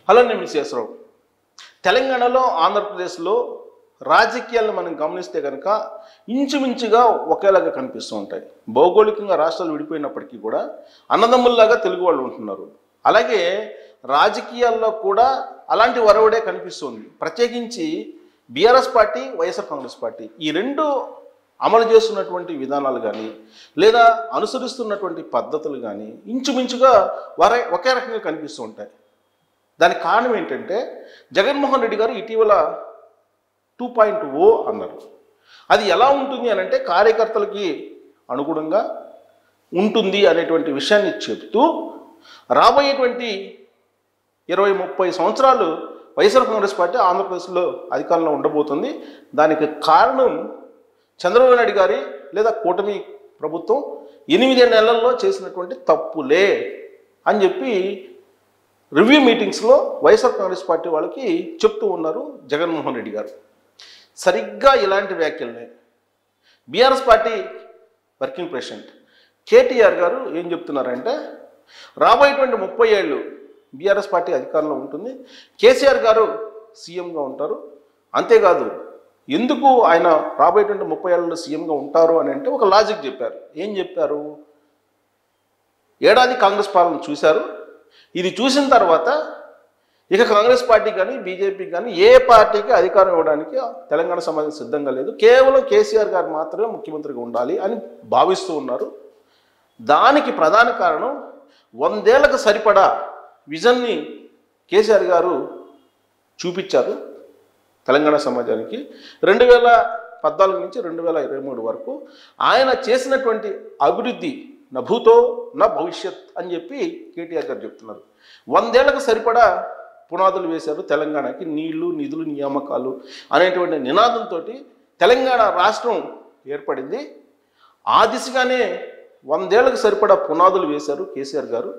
Hello నేను విశ్వేశ్వరరావు. తెలంగాణలో ఆంధ్రప్రదేశ్లో రాజకీయాలను మనం గమనిస్తే కనుక ఇంచుమించుగా ఒకేలాగా కనిపిస్తూ ఉంటాయి. భౌగోళికంగా రాష్ట్రాలు విడిపోయినప్పటికీ కూడా అన్నదమ్ముల్లాగా తెలుగు వాళ్ళు ఉంటున్నారు. అలాగే రాజకీయాల్లో కూడా అలాంటి వరవడే కనిపిస్తుంది. ప్రత్యేకించి BRS party, YSR Congress party ఈ రెండు అమలు చేస్తున్నటువంటి విధానాలు కానీ లేదా అనుసరిస్తున్నటువంటి పద్ధతులు కానీ ఇంచుమించుగా ఒకే రకంగా కనిపిస్తూ ఉంటాయి. దానికి కారణం ఏంటంటే జగన్మోహన్ రెడ్డి గారు ఇటీవల 2.0 అన్నారు. అది ఎలా ఉంటుంది అని అంటే కార్యకర్తలకి అనుగుణంగా ఉంటుంది అనేటువంటి విషయాన్ని చెప్తూ రాబోయేటువంటి 20-30 సంవత్సరాలు వైఎస్ఆర్ కాంగ్రెస్ పార్టీ ఆంధ్రప్రదేశ్లో అధికారంలో ఉండబోతుంది. దానికి కారణం చంద్రబాబు నాయుడు గారి లేదా కూటమి ప్రభుత్వం 8 నెలల్లో చేసినటువంటి తప్పులే అని చెప్పి రివ్యూ మీటింగ్స్లో వైఎస్ఆర్ కాంగ్రెస్ పార్టీ వాళ్ళకి చెప్తూ ఉన్నారు జగన్మోహన్ రెడ్డి గారు. సరిగ్గా ఇలాంటి వ్యాఖ్యలనే BRS party working president KTR garu ఏం చెప్తున్నారంటే రాబోయేటువంటి 30 ఏళ్ళు బీఆర్ఎస్ పార్టీ అధికారంలో ఉంటుంది, కేసీఆర్ గారు సీఎంగా ఉంటారు. అంతేకాదు ఎందుకు ఆయన రాబోయేటువంటి 30 ఏళ్ళలో సీఎంగా ఉంటారు అని అంటే ఒక లాజిక్ చెప్పారు. ఏం చెప్పారు? ఏడాది కాంగ్రెస్ పాలన చూశారు. ఇది చూసిన తర్వాత ఇక కాంగ్రెస్ పార్టీ కానీ బీజేపీ కానీ ఏ పార్టీకి అధికారం ఇవ్వడానికి తెలంగాణ సమాజం సిద్ధంగా లేదు, కేవలం కేసీఆర్ గారు మాత్రమే ముఖ్యమంత్రిగా ఉండాలి అని భావిస్తూ ఉన్నారు. దానికి ప్రధాన కారణం 100 ఏళ్లకు సరిపడా విజన్ని కేసీఆర్ గారు చూపించారు తెలంగాణ సమాజానికి. 2014 నుంచి 2023 వరకు ఆయన చేసినటువంటి అభివృద్ధి నభూతో నా భవిష్యత్ అని చెప్పి కేటీఆర్ గారు చెప్తున్నారు. 100 ఏళ్లకు సరిపడా పునాదులు వేశారు తెలంగాణకి. నీళ్లు, నిధులు, నియామకాలు అనేటువంటి నినాదంతో తెలంగాణ రాష్ట్రం ఏర్పడింది. ఆ దిశగానే 100 ఏళ్లకు సరిపడా పునాదులు వేశారు కేసీఆర్ గారు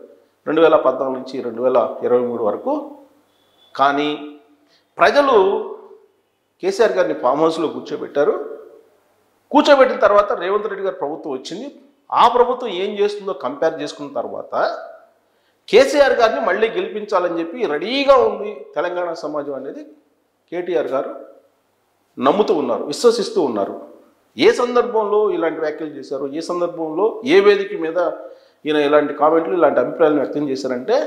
2014 నుంచి 2023 వరకు. కానీ ప్రజలు కేసీఆర్ గారిని ఫామ్ హౌస్లో కూర్చోబెట్టారు. కూర్చోబెట్టిన తర్వాత రేవంత్ రెడ్డి గారి ప్రభుత్వం వచ్చింది. ఆ ప్రభుత్వం ఏం చేస్తుందో కంపేర్ చేసుకున్న తర్వాత కేసీఆర్ గారిని మళ్ళీ గెలిపించాలని చెప్పి రెడీగా ఉంది తెలంగాణ సమాజం అనేది కేటీఆర్ గారు నమ్ముతూ ఉన్నారు, విశ్వసిస్తూ ఉన్నారు. ఏ సందర్భంలో ఇలాంటి వ్యాఖ్యలు చేశారు, ఏ సందర్భంలో ఏ వేదిక మీద ఈయన ఇలాంటి కామెంట్లు, ఇలాంటి అభిప్రాయాలను వ్యక్తం చేశారంటే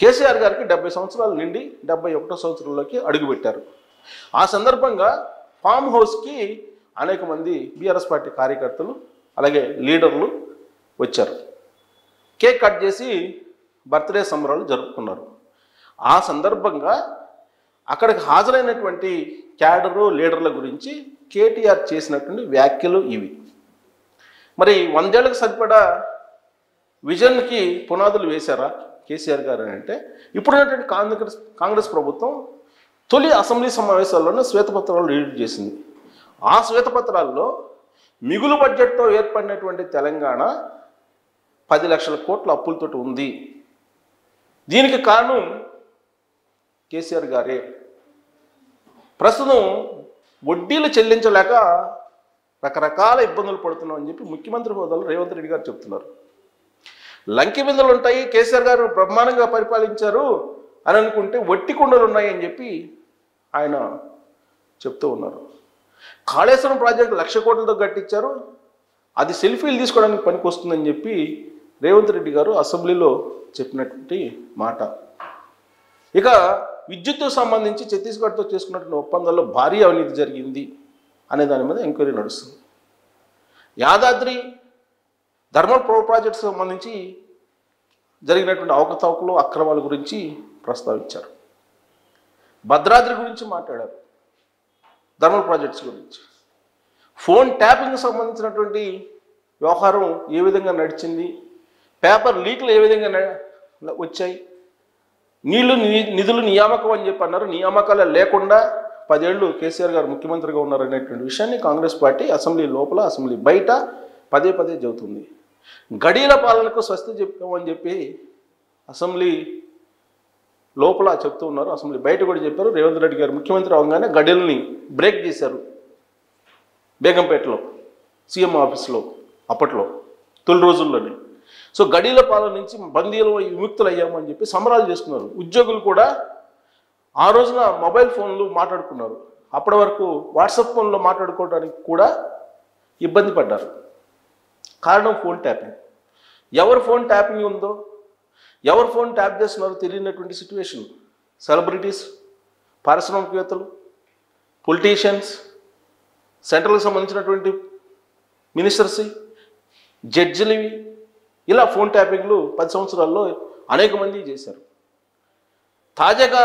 కేసీఆర్ గారికి 70 సంవత్సరాలు నిండి 71వ సంవత్సరంలోకి అడుగుపెట్టారు. ఆ సందర్భంగా ఫామ్ హౌస్కి అనేక మంది బీఆర్ఎస్ పార్టీ కార్యకర్తలు అలాగే లీడర్లు వచ్చారు. కేక్ కట్ చేసి బర్త్డే సంబరాలు జరుపుకున్నారు. ఆ సందర్భంగా అక్కడికి హాజరైనటువంటి క్యాడరు, లీడర్ల గురించి కేటీఆర్ చేసినటువంటి వ్యాఖ్యలు ఇవి. మరి 100 ఏళ్లకు సరిపడా విజన్కి పునాదులు వేశారా కేసీఆర్ గారు అని అంటే ఇప్పుడున్నటువంటి కాంగ్రెస్ ప్రభుత్వం తొలి అసెంబ్లీ సమావేశాల్లోనే శ్వేతపత్రాలు రిలీజ్ చేసింది. ఆ శ్వేతపత్రాల్లో మిగులు బడ్జెట్తో ఏర్పడినటువంటి తెలంగాణ 10 లక్షల కోట్ల అప్పులతో ఉంది. దీనికి కారణం కేసీఆర్ గారే. ప్రస్తుతం వడ్డీలు చెల్లించలేక రకరకాల ఇబ్బందులు పడుతున్నామని చెప్పి ముఖ్యమంత్రి హోదాలో రేవంత్ రెడ్డి గారు చెప్తున్నారు. లంకి బిందెలు ఉంటాయి, కేసీఆర్ గారు బ్రహ్మాండంగా పరిపాలించారు అని అనుకుంటే వట్టి కుండలు ఉన్నాయి అని చెప్పి ఆయన చెప్తూ ఉన్నారు. కాళేశ్వరం ప్రాజెక్టు 1,00,000 కోట్లతో కట్టించారు, అది సెల్ఫీలు తీసుకోవడానికి పనికి వస్తుందని చెప్పి రేవంత్ రెడ్డి గారు అసెంబ్లీలో చెప్పినటువంటి మాట. ఇక విద్యుత్కు సంబంధించి ఛత్తీస్గఢ్తో చేసుకున్నటువంటి ఒప్పందాల్లో భారీ అవినీతి జరిగింది అనే దాని మీద ఎంక్వైరీ నడుస్తుంది. యాదాద్రి థర్మల్ పవర్ ప్రాజెక్ట్స్ సంబంధించి జరిగినటువంటి అవకతవకలు, అక్రమాల గురించి ప్రస్తావించారు. భద్రాద్రి గురించి మాట్లాడారు, థర్మల్ ప్రాజెక్ట్స్ గురించి. ఫోన్ ట్యాపింగ్కి సంబంధించినటువంటి వ్యవహారం ఏ విధంగా నడిచింది, పేపర్ లీక్లు ఏ విధంగా వచ్చాయి, నీళ్లు, నిధులు నియామకం అని చెప్పి అన్నారు. నియామకాలు లేకుండా 10 ఏళ్ళు కేసీఆర్ గారు ముఖ్యమంత్రిగా ఉన్నారనేటువంటి విషయాన్ని కాంగ్రెస్ పార్టీ అసెంబ్లీ లోపల, అసెంబ్లీ బయట పదే చెబుతుంది. గడీల పాలనకు స్వస్తి చెప్పామని చెప్పి అసెంబ్లీ లోపల చెప్తూ ఉన్నారు, అసెంబ్లీ బయట కూడా చెప్పారు. రేవంత్ రెడ్డి గారు ముఖ్యమంత్రి అవగానే గడీలని బ్రేక్ చేశారు బేగంపేటలో సీఎం ఆఫీస్లో అప్పట్లో తొలి రోజుల్లోనే. సో గడీల పాలన నుంచి బందీలు విముక్తులు అయ్యామని చెప్పి సంబరాలు చేసుకున్నారు. ఉద్యోగులు కూడా ఆ రోజున మొబైల్ ఫోన్లు మాట్లాడుకున్నారు. అప్పటి వరకు వాట్సాప్ ఫోన్లో మాట్లాడుకోవడానికి కూడా ఇబ్బంది పడ్డారు. కారణం ఫోన్ ట్యాపింగ్. ఎవరు ఫోన్ ట్యాపింగ్ ఉందో, ఎవరు ఫోన్ ట్యాప్ చేస్తున్నారో తెలియనటువంటి సిచ్యువేషన్. సెలబ్రిటీస్, పారిశ్రామికవేత్తలు, పొలిటీషియన్స్, సెంట్రల్కి సంబంధించినటువంటి మినిస్టర్స్, జడ్జిలు, ఇలా ఫోన్ ట్యాపింగ్లు 10 సంవత్సరాల్లో అనేక మంది చేశారు. తాజాగా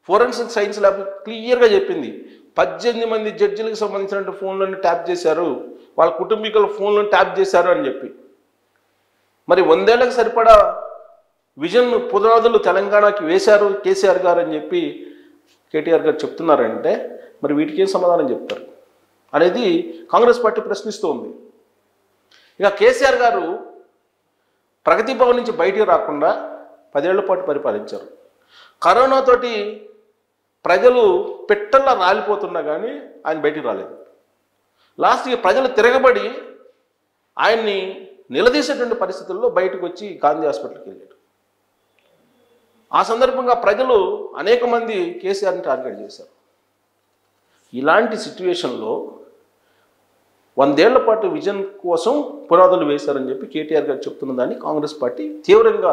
ఫోరెన్సిక్ సైన్స్ ల్యాబ్ క్లియర్గా చెప్పింది 18 మంది జడ్జిలకు సంబంధించిన ఫోన్లను ట్యాప్ చేశారు, వాళ్ళ కుటుంబీకుల ఫోన్లను ట్యాప్ చేశారు అని చెప్పి. మరి 100 ఏళ్లకు సరిపడా విజన్ పునాదులు తెలంగాణకి వేశారు కేసీఆర్ గారు అని చెప్పి కేటీఆర్ గారు చెప్తున్నారంటే మరి వీటికి ఏం సమాధానం చెప్తారు అనేది కాంగ్రెస్ పార్టీ ప్రశ్నిస్తూ ఉంది. ఇక కేసీఆర్ గారు ప్రగతి భవన్ నుంచి బయటికి రాకుండా 10 ఏళ్ల పాటు పరిపాలించారు. కరోనాతోటి ప్రజలు పెట్టల్లా రాలిపోతున్నా కానీ ఆయన బయటికి రాలేదు. లాస్ట్కి ప్రజలు తిరగబడి ఆయన్ని నిలదీసేటువంటి పరిస్థితుల్లో బయటకు వచ్చి గాంధీ హాస్పిటల్కి వెళ్ళాడు. ఆ సందర్భంగా ప్రజలు అనేక మంది కేసీఆర్ని టార్గెట్ చేశారు. ఇలాంటి సిచ్యువేషన్లో 100 ఏళ్ల పాటు విజన్ కోసం పునాదులు వేశారని చెప్పి కేటీఆర్ గారు చెప్తున్న దాన్ని కాంగ్రెస్ పార్టీ తీవ్రంగా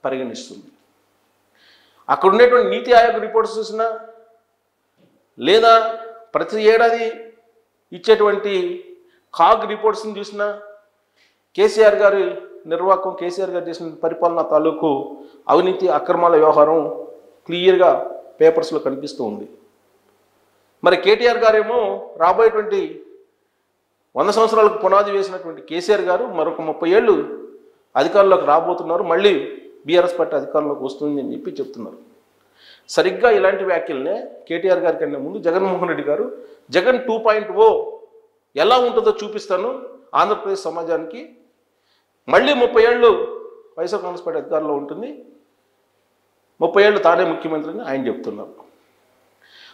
పరిగణిస్తుంది. అక్కడ ఉండేటువంటి నీతి ఆయోగ్ రిపోర్ట్స్ చూసినా, లేదా ప్రతి ఏడాది ఇచ్చేటువంటి కాగ్ రిపోర్ట్స్ని చూసినా, కేసీఆర్ గారి నిర్వాహకం, కేసీఆర్ గారు చేసిన పరిపాలన తాలూకు అవినీతి అక్రమాల వ్యవహారం క్లియర్గా పేపర్స్లో కనిపిస్తూ ఉంది. మరి కేటీఆర్ గారేమో రాబోయేటువంటి 100 సంవత్సరాలకు పునాది వేసినటువంటి కేసీఆర్ గారు మరొక 30 ఏళ్ళు అధికారంలోకి రాబోతున్నారు, మళ్ళీ బీఆర్ఎస్ పార్టీ అధికారంలోకి వస్తుంది అని చెప్పి చెప్తున్నారు. సరిగ్గా ఇలాంటి వ్యాఖ్యలనే కేటీఆర్ గారి కన్నా ముందు జగన్మోహన్ రెడ్డి గారు జగన్ 2.0 ఎలా ఉంటుందో చూపిస్తాను ఆంధ్రప్రదేశ్ సమాజానికి, మళ్ళీ 30 ఏళ్ళు వైఎస్ఆర్ కాంగ్రెస్ పార్టీ అధికారంలో ఉంటుంది, 30 ఏళ్ళు తానే ముఖ్యమంత్రి అని ఆయన చెప్తున్నారు.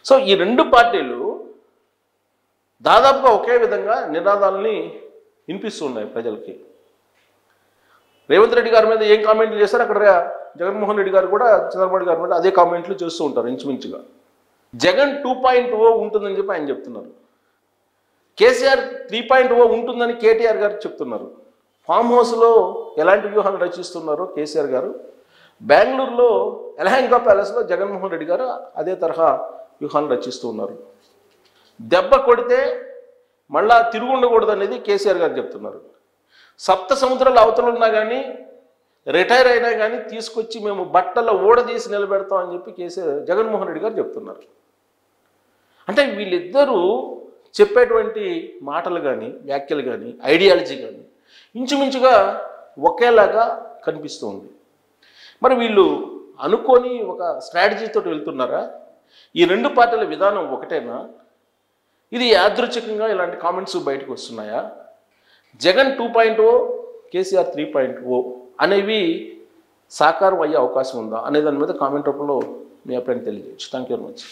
సో ఈ రెండు పార్టీలు దాదాపుగా ఒకే విధంగా నినాదాలని వినిపిస్తున్నాయి ప్రజలకి. రేవంత్ రెడ్డి గారి మీద ఏం కామెంట్లు చేస్తారు, అక్కడ జగన్మోహన్ రెడ్డి గారు కూడా చంద్రబాబు గారి మీద అదే కామెంట్లు చేస్తూ ఉంటారు ఇంచుమించుగా. జగన్ 2.0 ఉంటుందని చెప్పి ఆయన చెప్తున్నారు, కేసీఆర్ 3.0 ఉంటుందని కేటీఆర్ గారు చెప్తున్నారు. ఫామ్ హౌస్లో ఎలాంటి వ్యూహాలు రచిస్తున్నారో కేసీఆర్ గారు, బెంగళూరులో ఎలహంగా ప్యాలెస్లో జగన్మోహన్ రెడ్డి గారు అదే తరహా వ్యూహాలు రచిస్తూ ఉన్నారు. దెబ్బ కొడితే మళ్ళా తిరుగుండకూడదు అనేది కేసీఆర్ గారు చెప్తున్నారు. 7 సముద్రాల అవతలు ఉన్నా కానీ, రిటైర్ అయినా కానీ తీసుకొచ్చి మేము బట్టల ఓడదీసి నిలబెడతామని చెప్పి జగన్మోహన్ రెడ్డి గారు చెప్తున్నారు. అంటే వీళ్ళిద్దరూ చెప్పేటువంటి మాటలు కానీ, వ్యాఖ్యలు కానీ, ఐడియాలజీ కానీ ఇంచుమించుగా ఒకేలాగా కనిపిస్తూ ఉంది. మరి వీళ్ళు అనుకొని ఒక స్ట్రాటజీతో వెళ్తున్నారా? ఈ రెండు పార్టీల విధానం ఒకటేనా? ఇది యాదృచ్ఛికంగా ఇలాంటి కామెంట్స్ బయటకు వస్తున్నాయా? జగన్ 2.0, కేసీఆర్ 3.0 అనేవి సాకారం అయ్యే అవకాశం ఉందా అనే దాని మీద కామెంట్ రూపంలో మీ అభిప్రాయం తెలియజేయచ్చు. Thank you very much.